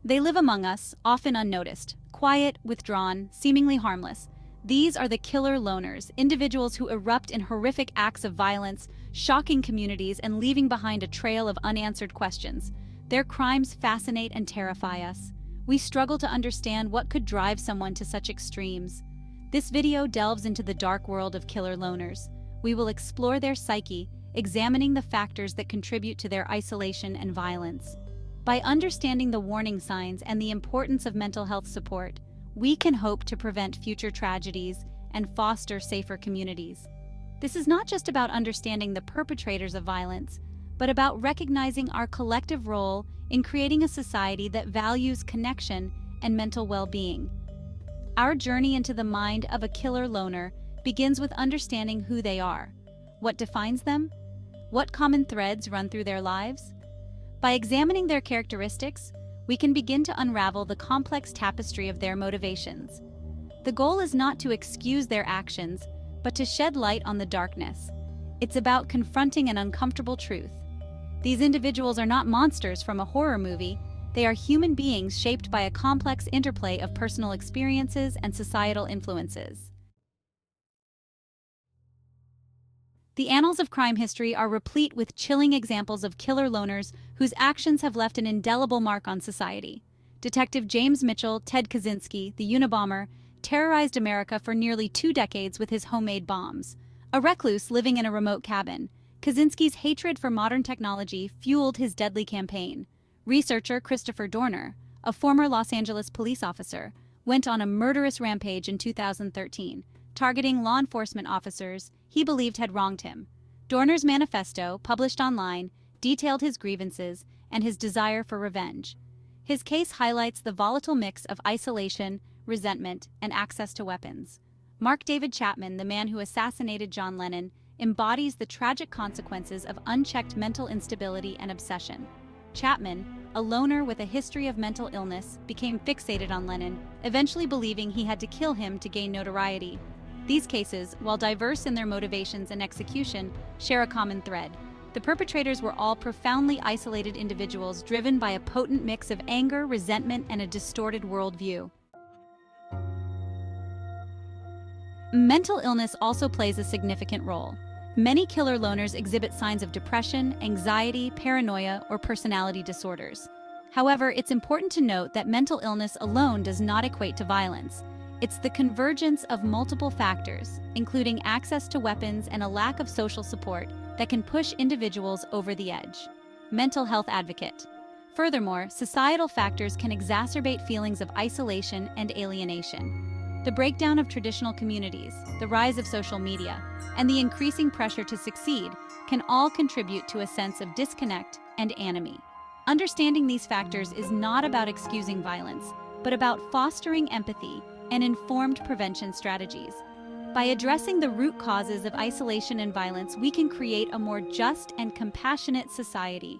They live among us, often unnoticed, quiet, withdrawn, seemingly harmless. These are the killer loners, individuals who erupt in horrific acts of violence, shocking communities and leaving behind a trail of unanswered questions. Their crimes fascinate and terrify us. We struggle to understand what could drive someone to such extremes. This video delves into the dark world of killer loners. We will explore their psyche, examining the factors that contribute to their isolation and violence. By understanding the warning signs and the importance of mental health support, we can hope to prevent future tragedies and foster safer communities. This is not just about understanding the perpetrators of violence, but about recognizing our collective role in creating a society that values connection and mental well-being. Our journey into the mind of a killer loner begins with understanding who they are. What defines them? What common threads run through their lives? By examining their characteristics, we can begin to unravel the complex tapestry of their motivations. The goal is not to excuse their actions, but to shed light on the darkness. It's about confronting an uncomfortable truth. These individuals are not monsters from a horror movie. They are human beings shaped by a complex interplay of personal experiences and societal influences. The annals of crime history are replete with chilling examples of killer loners whose actions have left an indelible mark on society. Detective James Mitchell, Ted Kaczynski, the Unabomber, terrorized America for nearly 2 decades with his homemade bombs. A recluse living in a remote cabin, Kaczynski's hatred for modern technology fueled his deadly campaign. Researcher Christopher Dorner, a former Los Angeles police officer, went on a murderous rampage in 2013, targeting law enforcement officers he believed had wronged him. Dorner's manifesto, published online, detailed his grievances and his desire for revenge. His case highlights the volatile mix of isolation, resentment, and access to weapons. Mark David Chapman, the man who assassinated John Lennon, embodies the tragic consequences of unchecked mental instability and obsession. Chapman, a loner with a history of mental illness, became fixated on Lennon, eventually believing he had to kill him to gain notoriety. These cases, while diverse in their motivations and execution, share a common thread. The perpetrators were all profoundly isolated individuals driven by a potent mix of anger, resentment, and a distorted worldview. Mental illness also plays a significant role. Many killer loners exhibit signs of depression, anxiety, paranoia, or personality disorders. However, it's important to note that mental illness alone does not equate to violence. It's the convergence of multiple factors, including access to weapons and a lack of social support, that can push individuals over the edge. Mental health advocate. Furthermore, societal factors can exacerbate feelings of isolation and alienation. The breakdown of traditional communities, the rise of social media, and the increasing pressure to succeed can all contribute to a sense of disconnect and enmity. Understanding these factors is not about excusing violence, but about fostering empathy and informed prevention strategies. By addressing the root causes of isolation and violence, we can create a more just and compassionate society.